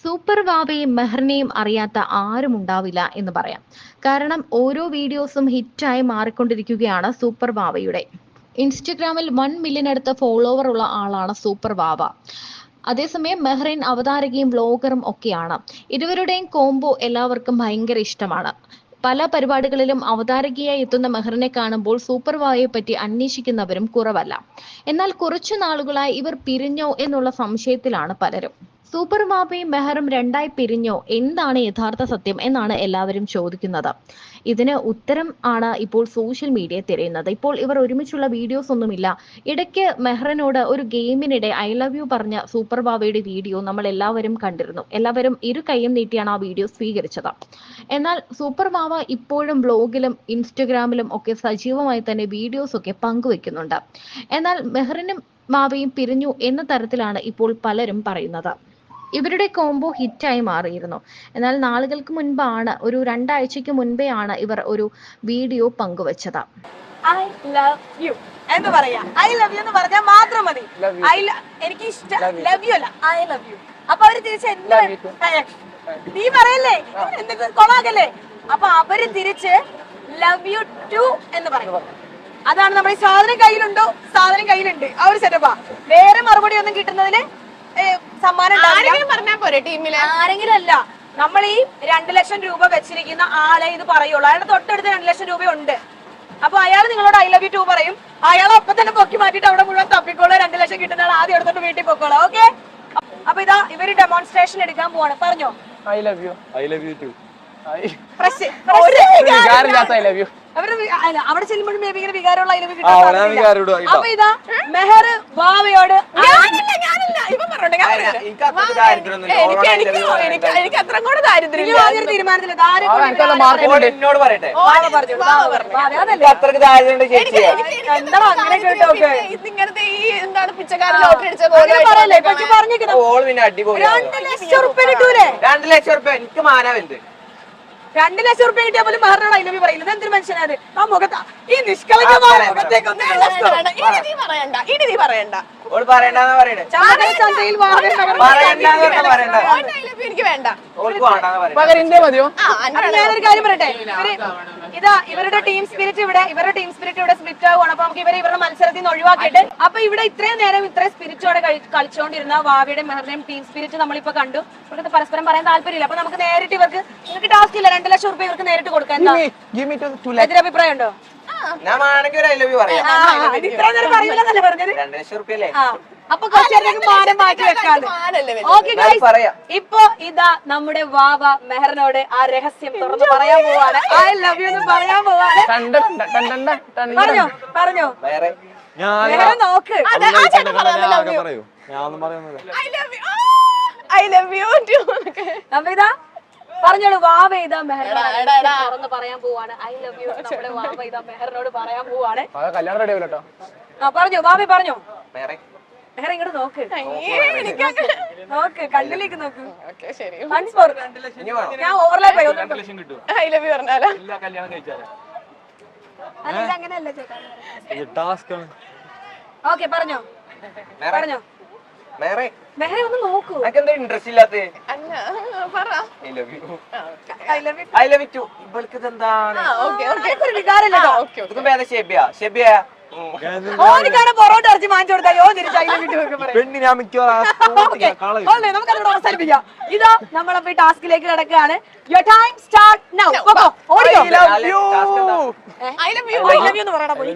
Super വാവയും മെഹറിനെയും അറിയാത്ത ആരും ഉണ്ടാവില്ല എന്ന് പറയാം. കാരണം ഓരോ വീഡിയോസും ഹിറ്റായി മാറിക്കൊണ്ടിരിക്കുകയാണ് സൂപ്പർ വാവയുടെ. ഇൻസ്റ്റഗ്രാമിൽ 1 മില്യൺ അടുത്ത ഫോളോവർ ഉള്ള ആളാണ് സൂപ്പർ വാവ. അതേസമയം മെഹ്റിൻ അവതാരകയും വ്ലോഗറും ഒക്കെയാണ്. ഇരുവരുടെയും കോംബോ എല്ലാവർക്കും ഭയങ്കര ഇഷ്ടമാണ്. പല പരിപാടികളിലും അവതാരകയായി എത്തുന്ന മെഹറിനെ കാണുമ്പോൾ സൂപ്പർ വാവയെ പറ്റി അന്വേഷിക്കുന്നവരും കുറവല്ല. എന്നാൽ കുറച്ചു നാളുകളായി ഇവർ പിരിഞ്ഞോ എന്നുള്ള സംശയത്തിലാണ് പലരും. സൂപ്പർ വാവയും മെഹറും രണ്ടായി പിരിഞ്ഞോ? എന്താണ് യഥാർത്ഥ സത്യം എന്നാണ് എല്ലാവരും ചോദിക്കുന്നത്. ഇതിന് ഉത്തരം ആണ് ഇപ്പോൾ സോഷ്യൽ മീഡിയ തിരയുന്നത്. ഇപ്പോൾ ഇവർ ഒരുമിച്ചുള്ള വീഡിയോസ് ഒന്നുമില്ല. ഇടയ്ക്ക് മെഹറിനോട് ഒരു ഗെയിമിനിടെ ഐ ലവ് യു പറഞ്ഞ സൂപ്പർ വാവയുടെ വീഡിയോ നമ്മൾ എല്ലാവരും കണ്ടിരുന്നു. എല്ലാവരും ഇരു കൈയും നീട്ടിയാണ് ആ വീഡിയോ സ്വീകരിച്ചത്. എന്നാൽ സൂപ്പർ വാവ ഇപ്പോഴും ബ്ലോഗിലും ഇൻസ്റ്റഗ്രാമിലും ഒക്കെ സജീവമായി തന്നെ വീഡിയോസ് ഒക്കെ പങ്കുവെക്കുന്നുണ്ട്. എന്നാൽ മെഹറിനും വാവയും പിരിഞ്ഞു എന്ന തരത്തിലാണ് ഇപ്പോൾ പലരും പറയുന്നത്. ഇവരുടെ കോംബോ ഹിറ്റായി മാറിയിരുന്നു. എന്നാൽ നാളുകൾക്ക് മുൻപാണ്, ഒരു 2 ആഴ്ചയ്ക്ക് മുൻപേ ആണ് ഇവർ ഒരു വീഡിയോ പങ്കുവച്ചത്. ഐ ലവ് യു എന്ന് പറയാ. ഐ ലവ് യു എന്ന് പറഞ്ഞാൽ മാത്രം മതി. എനിക്ക് ഇഷ്ടം ലവ് യു അല്ല, ഐ ലവ് യു. അപ്പൊ അവര് തിരിച്ച് നീ പറയല്ലേ, എന്നിട്ട് കൊളാകല്ലേ. അപ്പൊ അവര് തിരിച്ച് ലവ് യു ടു എന്ന് പറയും. അതാണ് നമ്മുടെ ഈ സാധനം കയ്യിലുണ്ടോ, സാധനം കയ്യിലുണ്ട്, ആ ഒരു സെറ്റപ്പാ. വേറെ മറുപടി ഒന്നും കിട്ടുന്നതിന് സമ്മാനം ആരെങ്കിലും അല്ല. നമ്മൾ ഈ 2 ലക്ഷം രൂപ വെച്ചിരിക്കുന്ന ആളെ ഇത് പറയുള്ളൂ. അയാളുടെ തൊട്ടടുത്ത് 2 ലക്ഷം രൂപ ഉണ്ട്. അപ്പൊ അയാൾ നിങ്ങളോട് ഐ ലവ് യു ടു പറയും. അയാൾ അപ്പൊ തന്നെ പൊക്കി മാറ്റിട്ട് അവിടെ മുഴുവൻ തപ്പിക്കോളൂ. 2 ലക്ഷം കിട്ടുന്ന ആൾ ആദ്യം എടുത്തോണ്ട് വീട്ടിൽ പൊക്കോളാം. ഓക്കെ, അപ്പൊ ഇതാ ഇവര് ഡെമോൺസ്ട്രേഷൻ എടുക്കാൻ പോവാണ്. പറഞ്ഞോ. I love you. I love you too. അവിടെ ചെല്ലുമ്പോഴും മേ ബി ഇങ്ങനെ വികാരമുള്ള ഐ ലവ് യു കിട്ടും. അപ്പൊ ഇതാ മെഹർ വാവയോട് എനിക്ക് അത്ര കൂടെ ദാരിദ്ര്യം തീരുമാനത്തില് എന്താ അങ്ങനെ കേട്ടോ. ഇങ്ങനത്തെ ഈ എന്താണ് പിച്ചക്കാരൻ ലോട്ടറി അടിച്ച പറഞ്ഞിരിക്കുന്നു. 2 ലക്ഷം റുപ്യ കിട്ടൂലേ? 2 ലക്ഷം റുപ്യ എനിക്ക് മാനാവരുത്. 2 ലക്ഷം റുപ്യ കിട്ടിയാൽ പോലും മെഹറിനോട് ഐ ലവ് യു പറയുന്നത് എന്തൊരു മനുഷ്യനാണ്. ആ മുഖത്ത് ഈ നിഷ്കളങ്കമായ മുഖത്തേക്ക് ഇനി നീ പറയണ്ട. എനിക്ക് വേണ്ട. ഞാനൊരു കാര്യം പറയട്ടെ. ഇതാ ഇവരുടെ ടീം സ്പിരിറ്റ് ഇവിടെ സ്പ്ലിറ്റ് ആവുകയാണ്. അപ്പൊ നമുക്ക് ഇവരുടെ മത്സരത്തിൽ നിന്ന് ഒഴിവാക്കിയിട്ട്, അപ്പൊ ഇവിടെ ഇത്രയും നേരം ഇത്രയും സ്പിരിറ്റോടെ കളിച്ചുകൊണ്ടിരുന്ന വാവയുടെ മെഹറിന്റെയും ടീം സ്പിരിറ്റ് നമ്മളിപ്പോ കണ്ടു. ഇവർക്ക് പരസ്പരം പറയാൻ താല്പര്യമില്ല. അപ്പൊ നമുക്ക് നേരിട്ട് നിങ്ങൾക്ക് ടാസ്ക് ഇല്ല. 2 ലക്ഷം റുപ്യ ഇവർക്ക് നേരിട്ട് കൊടുക്കാൻ എതിരഭിപ്രായം ഉണ്ടോ? അപ്പൊ മാറ്റി വെക്കാതെ. ഇപ്പൊ ഇതാ നമ്മുടെ വാവ മെഹറിനോട് ആ രഹസ്യം തുറന്ന് പറയാൻ പോവാണ്. ഐ ലവ് യു എന്ന് പറയാൻ പോവാണ്. പറഞ്ഞോ മെഹർ നോക്ക്. അപ്പൊ ഇതാ പറഞ്ഞോളൂ. വാവ ഇതാ മെഹറിനോട് പറയാൻ പോവാണ്. ഐ ലവ് യു നമ്മുടെ വാവ ഇതാ മെഹറിനോട് പറയാൻ പോവാണ്. പറഞ്ഞോ വാവ പറഞ്ഞോ. മെഹർ ഇങ്ങോട്ട് നോക്ക്, കണ്ണിലേക്ക് നോക്ക്. ഞാൻ ഓവർലാപ്പ് അങ്ങനെയല്ല ചേട്ടാ. ഓക്കെ പറഞ്ഞോ പറഞ്ഞോ. മെഹറെ ഒന്ന് നോക്കൂ. ഇൻട്രസ്റ്റ് ഇല്ലാത്ത പൊറോട്ട ഇറച്ചി വാങ്ങിച്ചു കൊടുത്താൽ നമുക്കതോട് അവസാനിപ്പിക്കാം. ഇതാ നമ്മളപ്പോ ഈ ടാസ്കിലേക്ക് കിടക്കുകയാണ്. Your time start now. ഓടിയോ. I love you എന്ന് പറയടാ പോയി.